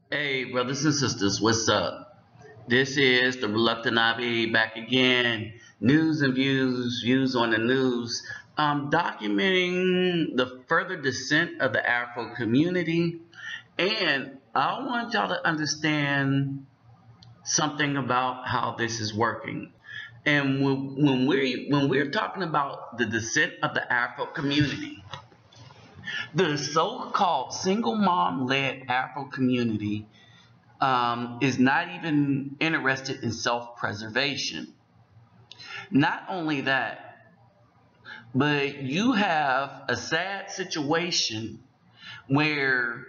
Hey, brothers and sisters, what's up? This is the Reluctant Avi back again. News and views on the news. Documenting the further descent of the Afro community. And I want y'all to understand something about how this is working. And when we're talking about the descent of the Afro community, the so-called single mom-led Afro community is not even interested in self-preservation. Not only that, but you have a sad situation where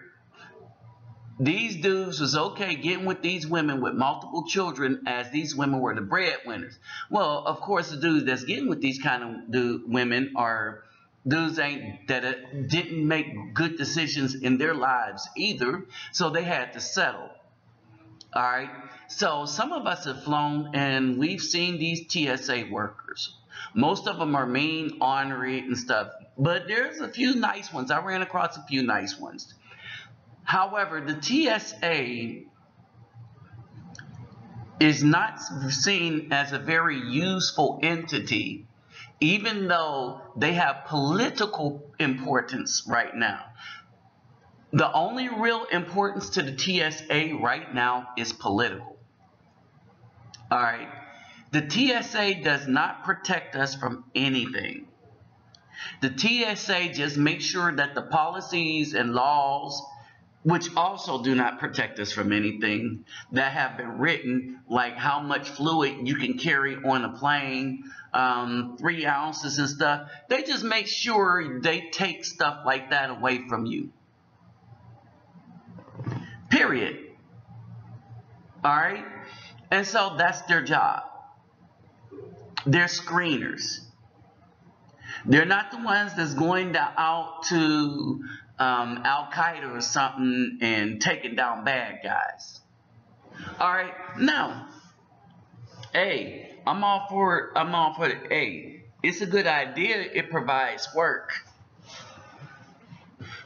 these dudes was okay getting with these women with multiple children as these women were the breadwinners. Well, of course, the dudes that's getting with these kind of women are dudes that didn't make good decisions in their lives either, so they had to settle. All right. So some of us have flown and we've seen these TSA workers. Most of them are mean, ornery, and stuff. But there's a few nice ones. I ran across a few nice ones. However, the TSA is not seen as a very useful entity, even though they have political importance right now. The only real importance to the TSA right now is political. All right. The TSA does not protect us from anything. The TSA just makes sure that the policies and laws, which also do not protect us from anything, that have been written, like how much fluid you can carry on a plane, 3 ounces and stuff, they just make sure they take stuff like that away from you. Period. All right? And so that's their job. They're screeners. They're not the ones that's going out to Al Qaeda or something and taking down bad guys. All right, now, hey, I'm all for it. I'm all for it. Hey, it's a good idea. It provides work.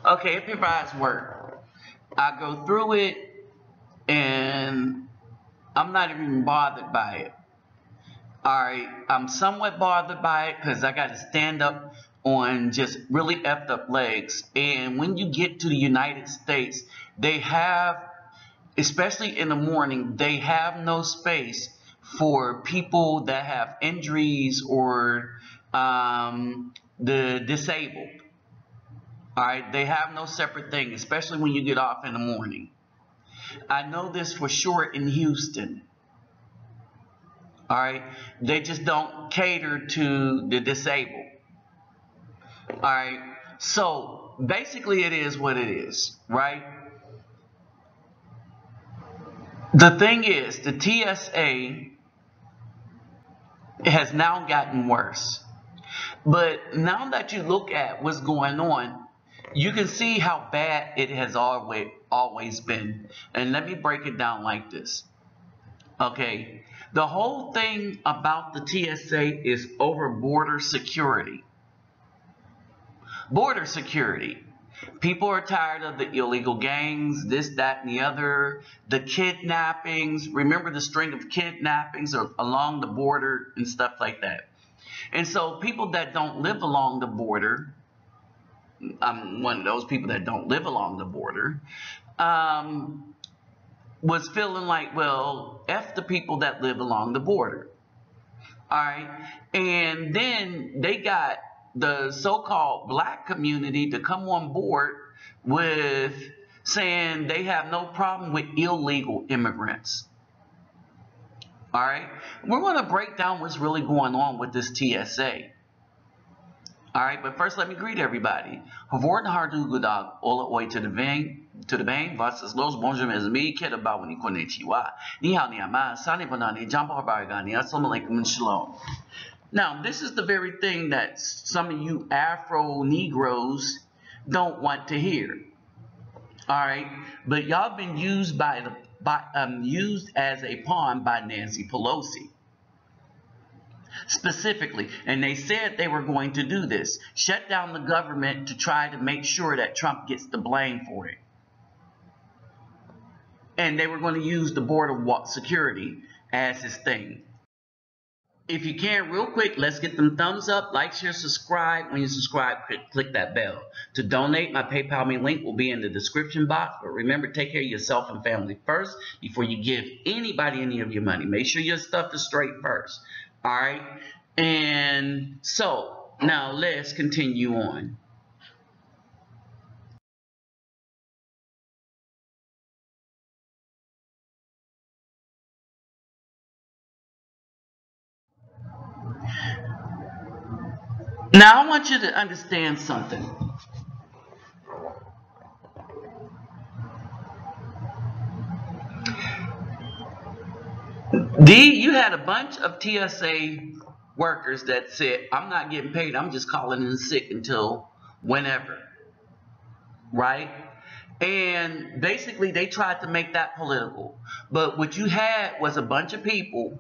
Okay, it provides work. I go through it and I'm not even bothered by it. Alright, I'm somewhat bothered by it because I got to stand up on just really effed up legs. And when you get to the United States, they have, especially in the morning, they have no space for people that have injuries or the disabled. Alright, they have no separate thing, especially when you get off in the morning. I know this for sure in Houston. All right, they just don't cater to the disabled. All right, so basically it is what it is, right? The thing is, the TSA has now gotten worse. But now that you look at what's going on, you can see how bad it has always been. And let me break it down like this. Okay, the whole thing about the TSA is over border security. Border security. People are tired of the illegal gangs, this, that, and the other, the kidnappings. Remember the string of kidnappings along the border and stuff like that. And so people that don't live along the border, I'm one of those people that don't live along the border, was feeling like, well, F the people that live along the border. All right. And then they got the so-called black community to come on board with saying they have no problem with illegal immigrants. All right. We're going to break down what's really going on with this TSA. All right, but first let me greet everybody. Havor hardu gudag ola oi to the vein versus los bonjour mes amis keda bawani konnichiwa ni hao ni ama sani bonani jambo habarigani assalamu alaikum and shalom. Now this is the very thing that some of you Afro Negroes don't want to hear. All right, but y'all been used used as a pawn by Nancy Pelosi. Specifically, and they said they were going to do this, shut down the government to try to make sure that Trump gets the blame for it. and they were going to use the Board of Security as his thing. If you can, real quick, let's get them thumbs up, like, share, subscribe. When you subscribe, click that bell. To donate, my PayPal me link will be in the description box. But remember, take care of yourself and family first before you give anybody any of your money. Make sure your stuff is straight first. All right? And so, now let's continue on. Now, I want you to understand something. You had a bunch of TSA workers that said, I'm not getting paid, I'm just calling in sick until whenever, right? And basically they tried to make that political. But what you had was a bunch of people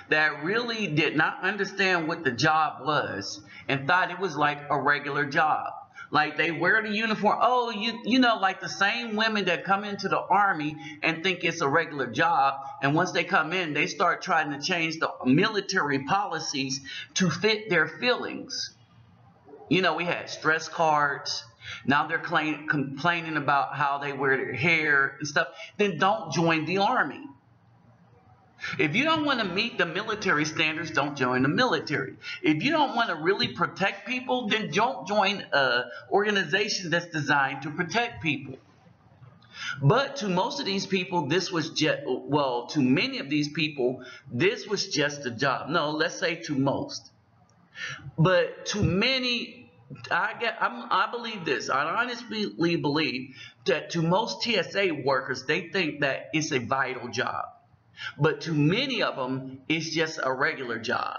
that really did not understand what the job was and thought it was like a regular job. Like they wear the uniform. Oh, you know, like the same women that come into the Army and think it's a regular job. And once they come in, they start trying to change the military policies to fit their feelings. You know, we had stress cards. Now they're complaining about how they wear their hair and stuff. Then don't join the Army. If you don't want to meet the military standards, don't join the military. If you don't want to really protect people, then don't join an organization that's designed to protect people. But to most of these people, this was just, well, to many of these people, this was just a job. No, let's say to most. But to many, I believe this. I honestly believe that to most TSA workers, they think that it's a vital job. But to many of them, it's just a regular job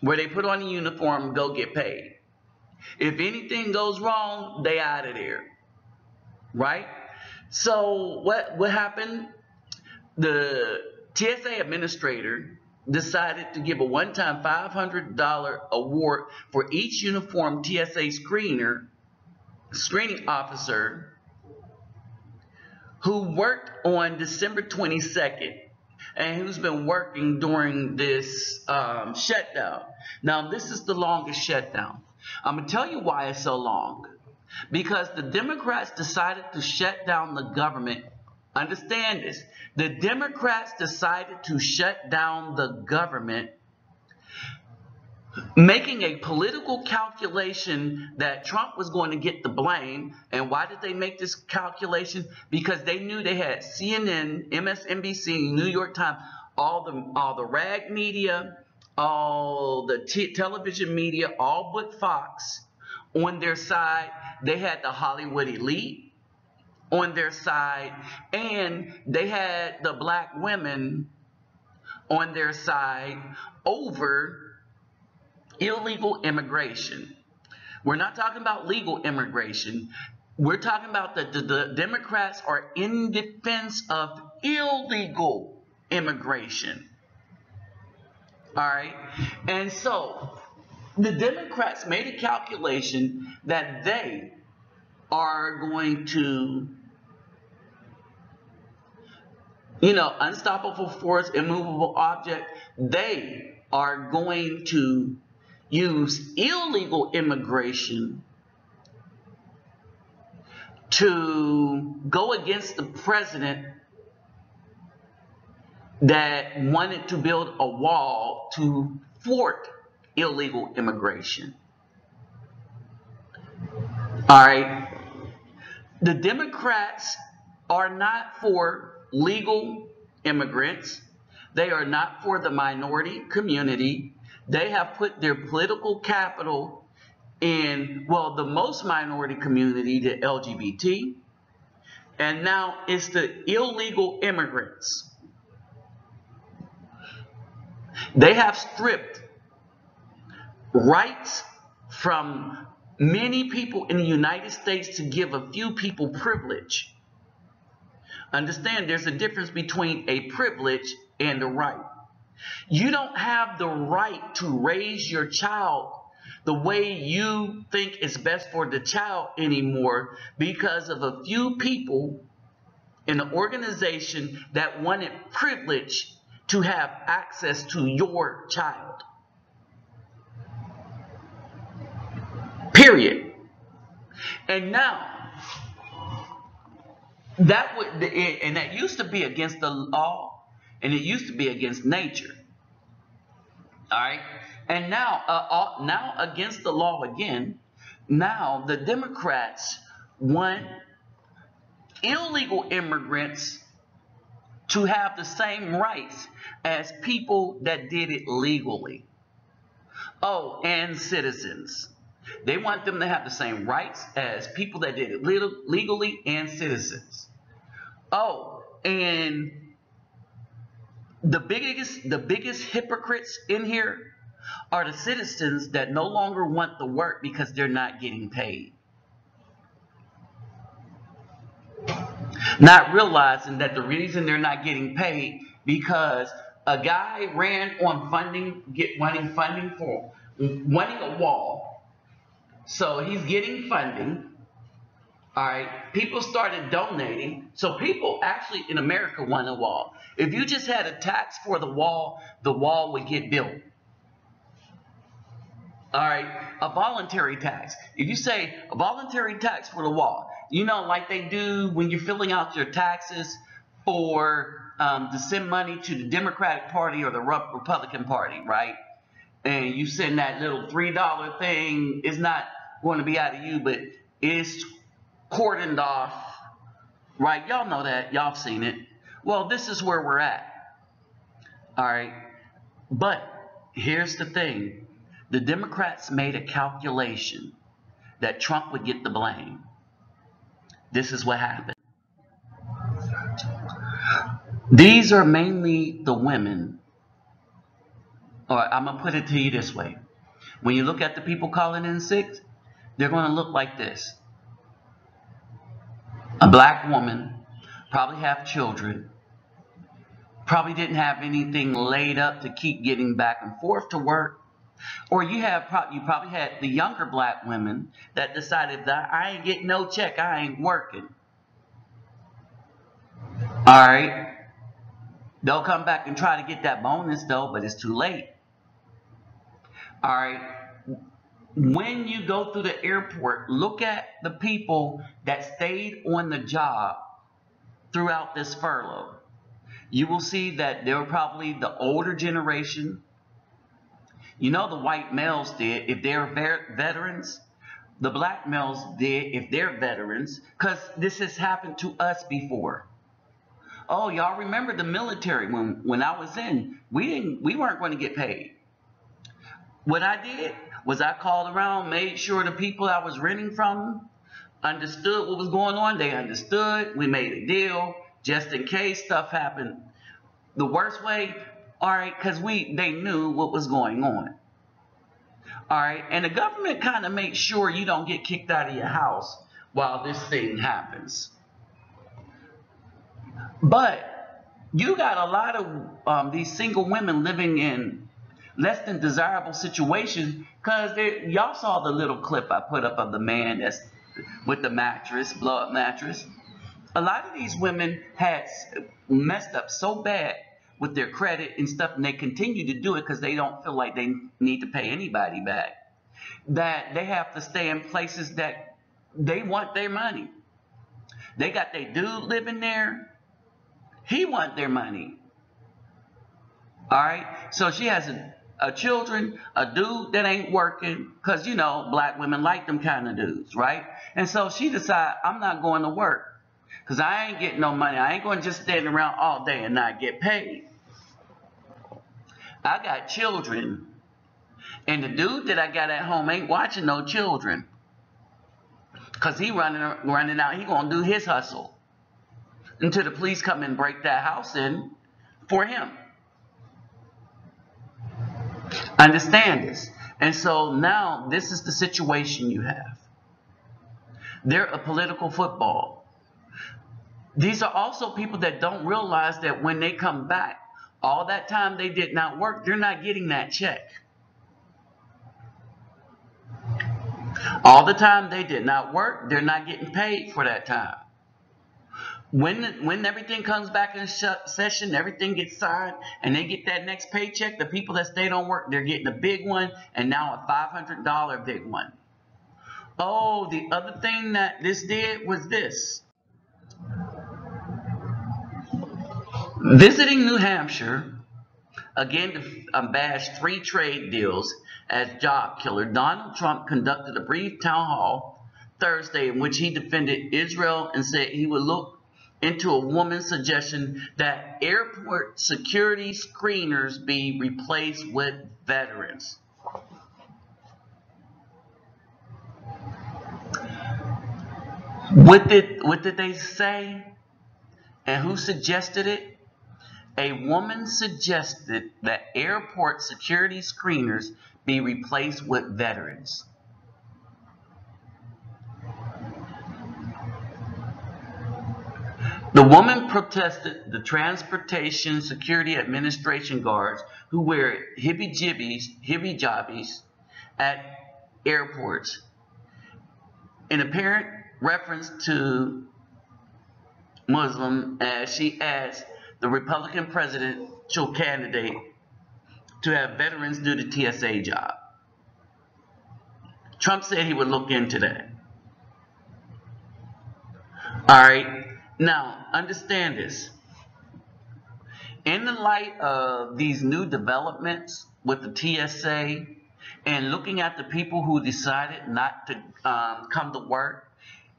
where they put on a uniform and go get paid. If anything goes wrong, they out of there, right? So what happened? The TSA administrator decided to give a one-time $500 award for each uniformed TSA screening officer who worked on December 22nd and who's been working during this shutdown. Now, this is the longest shutdown. I'm going to tell you why it's so long. Because the Democrats decided to shut down the government. Understand this. The Democrats decided to shut down the government, making a political calculation that Trump was going to get the blame. And why did they make this calculation? Because they knew they had CNN, MSNBC, New York Times, all the rag media, all the television media, all but Fox on their side. They had the Hollywood elite on their side, and they had the black women on their side over illegal immigration. We're not talking about legal immigration. We're talking about the Democrats are in defense of illegal immigration. All right? And so the Democrats made a calculation that they are going to, unstoppable force, immovable object, they are going to use illegal immigration to go against the president that wanted to build a wall to thwart illegal immigration. All right. The Democrats are not for legal immigrants. They are not for the minority community. They have put their political capital in, well, the most minority community, the LGBT, and now it's the illegal immigrants. They have stripped rights from many people in the United States to give a few people privilege. Understand, there's a difference between a privilege and a right. You don't have the right to raise your child the way you think is best for the child anymore because of a few people in an organization that wanted privilege to have access to your child. Period. And now, that used to be against the law, and it used to be against nature. All right, and now against the law again. Now the Democrats want illegal immigrants to have the same rights as people that did it legally. Oh, and citizens. They want them to have the same rights as people that did it legally and citizens. Oh, and the biggest hypocrites in here are the citizens that no longer want the work because they're not getting paid. Not realizing that the reason they're not getting paid because a guy ran on wanting funding for wanting a wall. So he's getting funding. All right, people started donating. So people actually in America want a wall. If you just had a tax for the wall would get built. All right, a voluntary tax. If you say a voluntary tax for the wall, you know, like they do when you're filling out your taxes for to send money to the Democratic Party or the Republican Party, right? And you send that little $3 thing. It's not going to be out of you, but it's cordoned off, right? Y'all know that. Y'all seen it. Well, this is where we're at. All right, but here's the thing. The Democrats made a calculation that Trump would get the blame. This is what happened. These are mainly the women, or I'm going to put it to you this way. When you look at the people calling in sick, they're going to look like this. A black woman, probably have children, probably didn't have anything laid up to keep getting back and forth to work. Or you probably had the younger black women that decided that I ain't getting no check, I ain't working. All right. They'll come back and try to get that bonus though, but it's too late. All right. When you go through the airport, look at the people that stayed on the job throughout this furlough. You will see that they were probably the older generation. You know, the white males did if they're veterans. The black males did if they're veterans, because this has happened to us before. Oh, y'all remember the military when I was in, we weren't going to get paid. What I did was I called around, made sure the people I was renting from understood what was going on. They understood. We made a deal just in case stuff happened the worst way. All right, because they knew what was going on. All right, and the government kind of makes sure you don't get kicked out of your house while this thing happens. But you got a lot of these single women living in less than desirable situations because y'all saw the little clip I put up of the man that's with the mattress, blow-up mattress. A lot of these women had messed up so bad with their credit and stuff, and they continue to do it because they don't feel like they need to pay anybody back, that they have to stay in places that they want their money. They got their dude living there. He want their money. All right, so she has a children, a dude that ain't working, because you know black women like them kind of dudes, right? And so she decided, I'm not going to work because I ain't getting no money. I ain't going to just stand around all day and not get paid. I got children, and the dude that I got at home ain't watching no children because he running out. He gonna do his hustle until the police come and break that house in for him. Understand this. And so now this is the situation you have. They're a political football. These are also people that don't realize that when they come back, all that time they did not work, they're not getting that check. All the time they did not work, they're not getting paid for that time. when everything comes back in session, everything gets signed, and they get that next paycheck, the people that stayed on work, they're getting a big one, and now a $500 big one. Oh, the other thing that this did was this. Visiting New Hampshire, again to bash three trade deals as job killer, Donald Trump conducted a brief town hall Thursday in which he defended Israel and said he would look into a woman's suggestion that airport security screeners be replaced with veterans. What did they say? And who suggested it? A woman suggested that airport security screeners be replaced with veterans. The woman protested the Transportation Security Administration guards who wear hibby-jobbies at airports, in apparent reference to Muslim, as she asked the Republican presidential candidate to have veterans do the TSA job. Trump said he would look into that. All right. Now, understand this. In the light of these new developments with the TSA and looking at the people who decided not to come to work,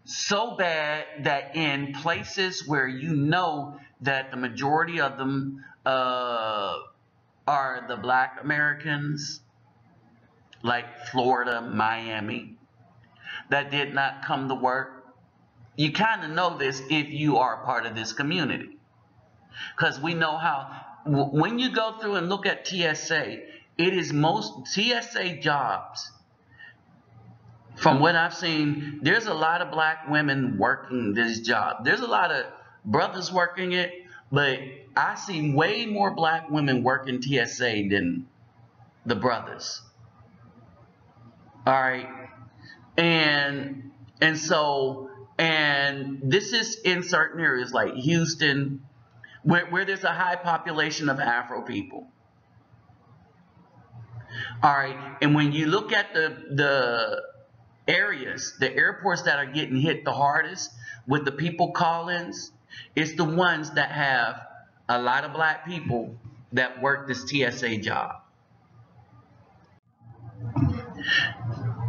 so bad that in places where you know that the majority of them are the black Americans, like Florida, Miami, that did not come to work. You kind of know this if you are part of this community. Because we know how, when you go through and look at TSA, it is most TSA jobs. From what I've seen, there's a lot of black women working this job. There's a lot of brothers working it, but I see way more black women working TSA than the brothers. All right. And this is in certain areas like Houston, where there's a high population of Afro people. All right. And when you look at the areas, the airports that are getting hit the hardest with the people call-ins, it's the ones that have a lot of black people that work this TSA job.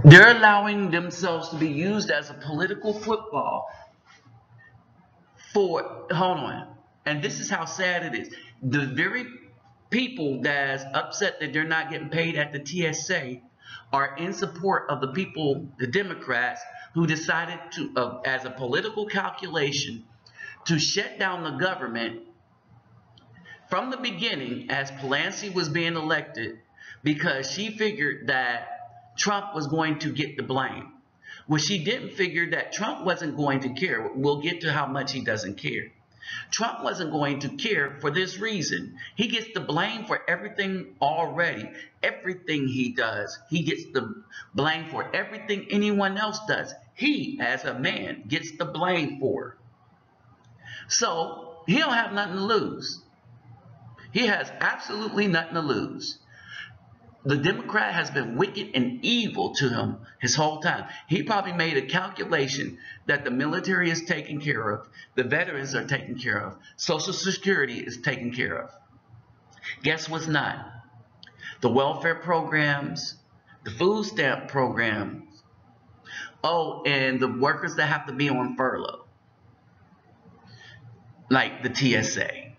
They're allowing themselves to be used as a political football for, hold on, and this is how sad it is. The very people that's upset that they're not getting paid at the TSA are in support of the people, the Democrats, who decided to, as a political calculation, to shut down the government from the beginning as Pelosi was being elected, because she figured that Trump was going to get the blame. Well, she didn't figure that Trump wasn't going to care. We'll get to how much he doesn't care. Trump wasn't going to care for this reason. He gets the blame for everything already. Everything he does, he gets the blame for. Everything anyone else does, he, as a man, gets the blame for. So he don't have nothing to lose. He has absolutely nothing to lose. The Democrat has been wicked and evil to him his whole time. He probably made a calculation that the military is taken care of, the veterans are taken care of, Social Security is taken care of. Guess what's not? The welfare programs, the food stamp programs. Oh, and the workers that have to be on furlough, like the TSA.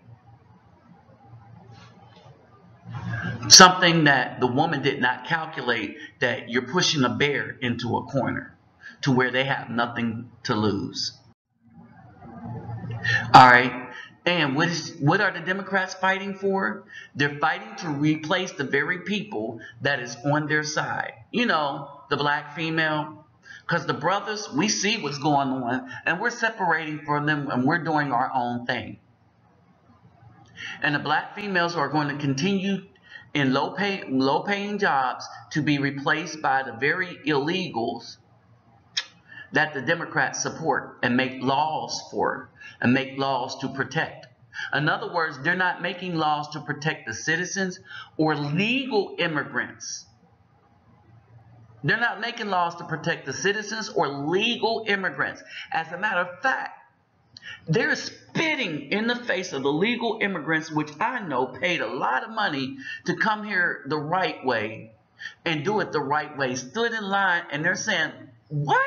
Something that the woman did not calculate, that you're pushing a bear into a corner to where they have nothing to lose. All right. And what are the Democrats fighting for? They're fighting to replace the very people that is on their side. You know, the black female. Because the brothers, we see what's going on, and we're separating from them, and we're doing our own thing. And the black females are going to continue in low-paying jobs to be replaced by the very illegals that the Democrats support and make laws for and make laws to protect. In other words, they're not making laws to protect the citizens or legal immigrants. They're not making laws to protect the citizens or legal immigrants. As a matter of fact, they're spitting in the face of the legal immigrants, which I know paid a lot of money to come here the right way and do it the right way, stood in line, and they're saying, what?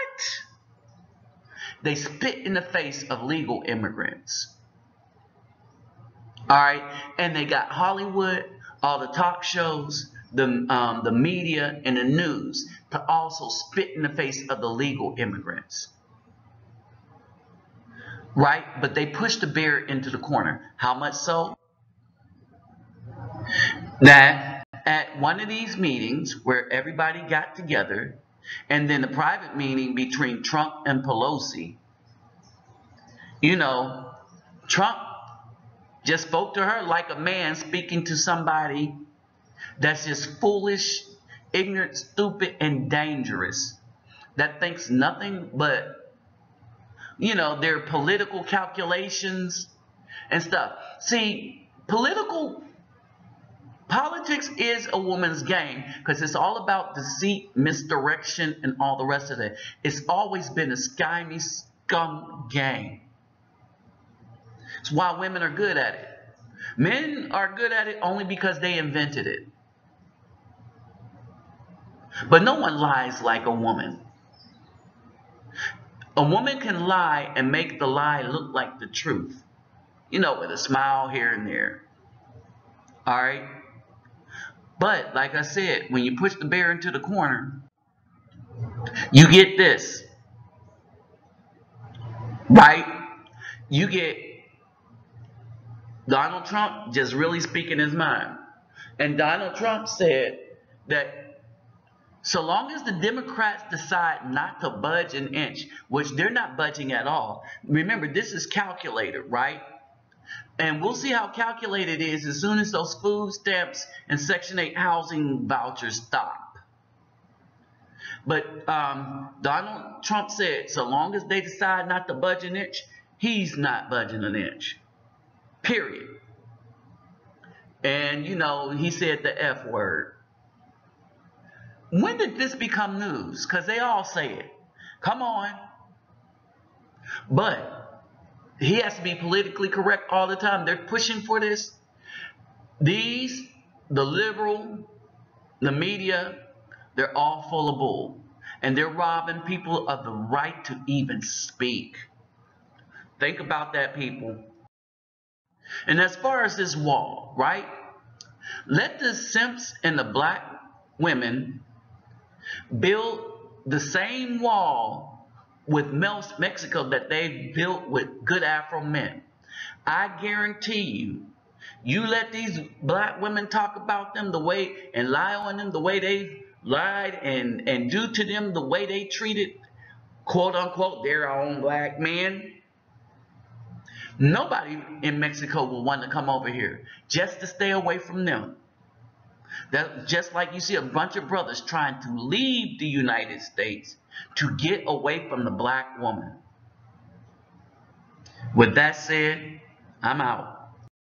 They spit in the face of legal immigrants. All right, and they got Hollywood, all the talk shows, the media, and the news to also spit in the face of the legal immigrants. Right? But they pushed the bear into the corner. How much so? That at one of these meetings where everybody got together, and then the private meeting between Trump and Pelosi, you know, Trump just spoke to her like a man speaking to somebody that's just foolish, ignorant, stupid, and dangerous, that thinks nothing but, you know, their political calculations and stuff. See, politics is a woman's game because it's all about deceit, misdirection, and all the rest of it. It's always been a skimy scum game. It's why women are good at it. Men are good at it only because they invented it. But no one lies like a woman. A woman can lie and make the lie look like the truth. You know, with a smile here and there. All right? But, like I said, when you push the bear into the corner, you get this. Right? You get Donald Trump just really speaking his mind. And Donald Trump said that so long as the Democrats decide not to budge an inch, which they're not budging at all. Remember, this is calculated, right? And we'll see how calculated it is as soon as those food stamps and Section 8 housing vouchers stop. But Donald Trump said so long as they decide not to budge an inch, he's not budging an inch. Period. And, you know, he said the F word. When did this become news? Because they all say it. Come on. But he has to be politically correct all the time. They're pushing for this. The liberal, the media, they're all full of bull. And they're robbing people of the right to even speak. Think about that, people. And as far as this wall, right? Let the simps and the black women build the same wall with Mexico that they built with good Afro men. I guarantee you, you let these black women talk about them the way and lie on them the way they lied and do to them the way they treated, quote unquote, their own black men. Nobody in Mexico will want to come over here just to stay away from them. That just like you see a bunch of brothers trying to leave the United States to get away from the black woman. With that said, I'm out.